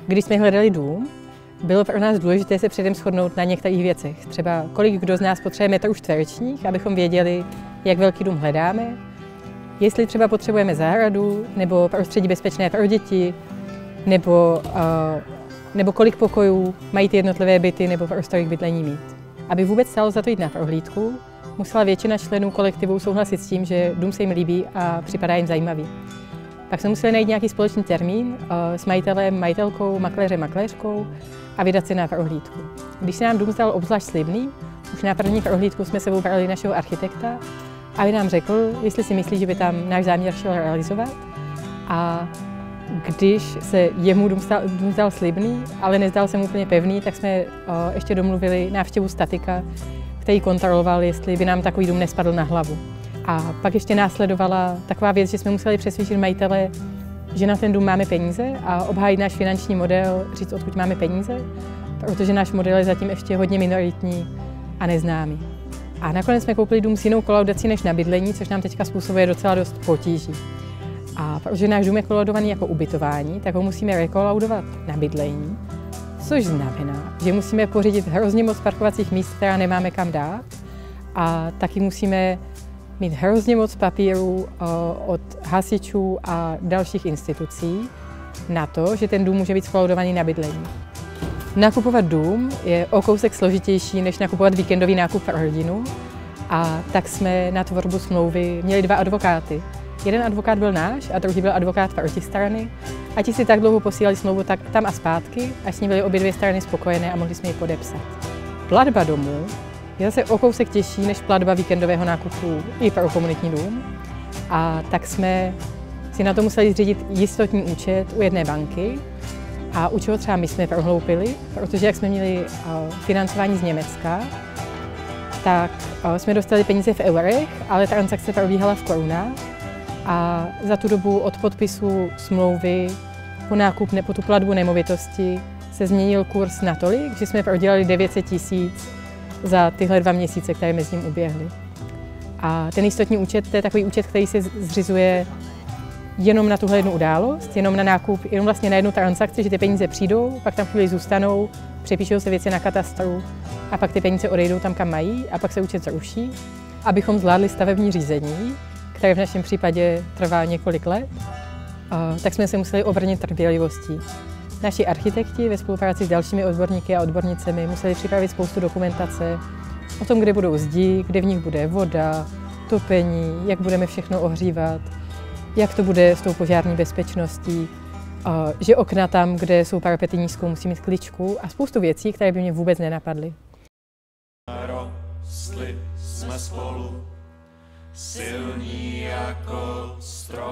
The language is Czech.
Když jsme hledali dům, bylo pro nás důležité se předem shodnout na některých věcech. Třeba kolik kdo z nás potřebuje metrů čtverečních, abychom věděli, jak velký dům hledáme, jestli třeba potřebujeme zahradu, nebo prostředí bezpečné pro děti, nebo kolik pokojů mají ty jednotlivé byty nebo prostory k bydlení mít. Aby vůbec stalo za to jít na prohlídku, musela většina členů kolektivu souhlasit s tím, že dům se jim líbí a připadá jim zajímavý. Pak jsme museli najít nějaký společný termín s majitelem, majitelkou, makléřem, makléřkou a vydat se na prohlídku. Když se nám dům zdal obzvlášť slibný, už na první prohlídku jsme sebou brali našeho architekta, aby nám řekl, jestli si myslí, že by tam náš záměr šel realizovat. A když se jemu dům zdal slibný, ale nezdal se mu úplně pevný, tak jsme ještě domluvili návštěvu statika, který kontroloval, jestli by nám takový dům nespadl na hlavu. A pak ještě následovala taková věc, že jsme museli přesvědčit majitele, že na ten dům máme peníze a obhájit náš finanční model, říct, odkud máme peníze, protože náš model je zatím ještě hodně minoritní a neznámý. A nakonec jsme koupili dům s jinou kolaudací než na bydlení, což nám teďka způsobuje docela dost potíží. A protože náš dům je kolaudovaný jako ubytování, tak ho musíme rekolaudovat na bydlení, což znamená, že musíme pořídit hrozně moc parkovacích míst, která nemáme kam dát, a taky musíme mít hrozně moc papírů od hasičů a dalších institucí na to, že ten dům může být skolaudovaný na bydlení. Nakupovat dům je o kousek složitější, než nakupovat víkendový nákup pro rodinu, a tak jsme na tvorbu smlouvy měli 2 advokáty. Jeden advokát byl náš a druhý byl advokát protistrany, a ti si tak dlouho posílali smlouvu tam a zpátky, až s ní byly obě dvě strany spokojené a mohli jsme ji podepsat. Platba domu je zase o kousek těžší než platba víkendového nákupu i pro komunitní dům, a tak jsme si na to museli zřídit jistotní účet u jedné banky, a u čeho třeba my jsme prohloupili, protože jak jsme měli financování z Německa, tak jsme dostali peníze v eurech, ale transakce probíhala v korunách, a za tu dobu od podpisu smlouvy po tu platbu nemovitosti se změnil kurz natolik, že jsme prodělali 900 000 za tyhle 2 měsíce, které mezi ním uběhly. A ten jistotní účet, to je takový účet, který se zřizuje jenom na tuhle jednu událost, jenom na nákup, jenom vlastně na jednu transakci, že ty peníze přijdou, pak tam chvíli zůstanou, přepíšou se věci na katastru a pak ty peníze odejdou tam, kam mají, a pak se účet zruší. Abychom zvládli stavební řízení, které v našem případě trvá několik let, tak jsme se museli obrnit trpělivostí. Naši architekti ve spolupráci s dalšími odborníky a odbornicemi museli připravit spoustu dokumentace o tom, kde budou zdi, kde v nich bude voda, topení, jak budeme všechno ohřívat, jak to bude s tou požární bezpečností, že okna tam, kde jsou parapety nízko, musí mít kličku a spoustu věcí, které by mě vůbec nenapadly. Rostli jsme spolu, silní jako strom.